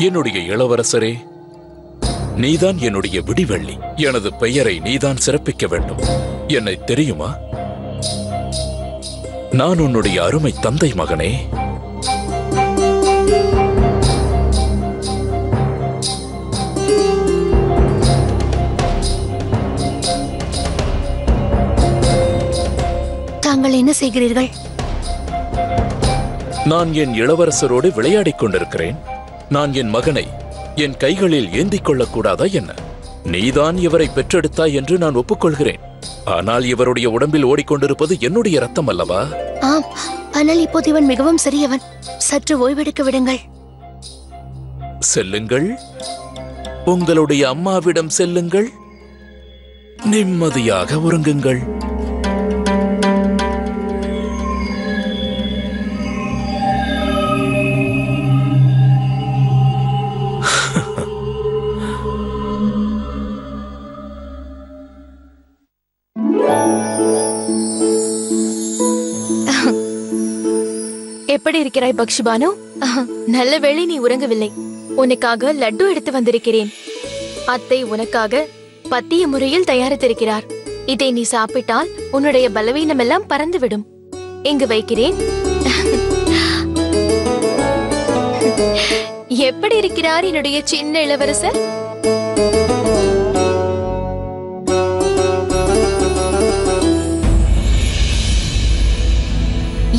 என்னுடைய இளவரசரே, நீதான் என்னுடைய விடிவெள்ளி. எனது பெயரை நீதான் சிறப்பிக்க வேண்டும். என்னை தெரியுமா? நான் உன்னுடைய அருமை தந்தை மகனே. தாங்கள் என்ன செய்கிறீர்கள்? நான் என் இளவரசரோடு விளையாடிக் கொண்டிருக்கிறேன். நான் என் மகனை என் கைகளில் ஏந்திக் கொள்ளக்கூடாதா என்ன? நீதான் இவரை பெற்றெடுத்தாய் என்று நான் ஒப்புக்கொள்கிறேன். ஆனால் இவருடைய உடம்பில் ஓடிக்கொண்டிருப்பது என்னுடைய ரத்தம் அல்லவா? ஆம், ஆனால் இப்போது இவன் மிகவும் சிறியவன். சற்று ஓய்வெடுக்க விடுங்கள். செல்லுங்கள், உங்களுடைய அம்மாவிடம் செல்லுங்கள். நிம்மதியாக உறங்குங்கள். எப்படி இருக்கிறாய் பக்ஷிபானு? நல்ல வேளை நீ உறங்கவில்லை. உனக்காக லட்டு எடுத்து வந்திருக்கிறேன். அத்தை உனக்காக பத்திய முறையில் தயாரித்திருக்கிறார். இதை நீ சாப்பிட்டால் உன்னுடைய பலவீனம் எல்லாம் பறந்துவிடும். இங்கு வைக்கிறேன். எப்படி இருக்கிறார் என்னுடைய சின்ன இளவரசர்?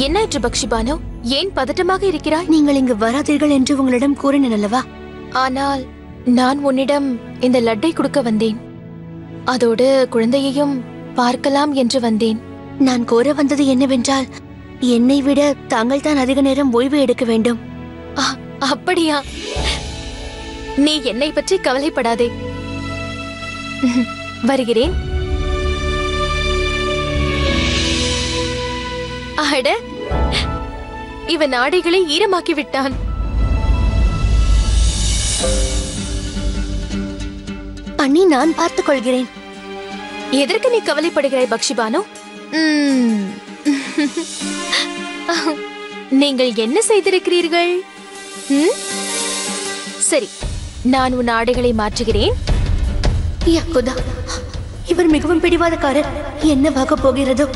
என்னாச்சு பக்ஷிபானு? ஏன் பதட்டமாக இருக்கிறாய்? நீங்கள் இங்கு வராதீர்கள் என்று உங்களிடம் கூறினேன் அல்லவா? ஆனால் நான் உன்னிடம் இந்த லட்டை கொடுக்க வந்தேன். அதோடு குழந்தையையும் பார்க்கலாம் என்று வந்தேன். நான் கோர வந்தது என்னவென்றால், என்னை விட தாங்கள் தான் அதிக நேரம் ஓய்வு எடுக்க வேண்டும். அப்படியா? நீ என்னை பற்றி கவலைப்படாதே. வருகிறேன். அட, இவன் ஆடைகளை ஈரமாக்கி விட்டான். அண்ணி, நான் பார்த்துக் கொள்கிறேன். எதற்கு நீ கவலைப்படுகிறாய் பக்ஷிபானு? நீங்கள் என்ன செய்திருக்கிறீர்கள்? சரி, நான் உன் ஆடைகளை மாற்றுகிறேன். யகுதா, இவர் மிகவும் பிடிவாதக்காரர். என்னவாக போகிறதோ?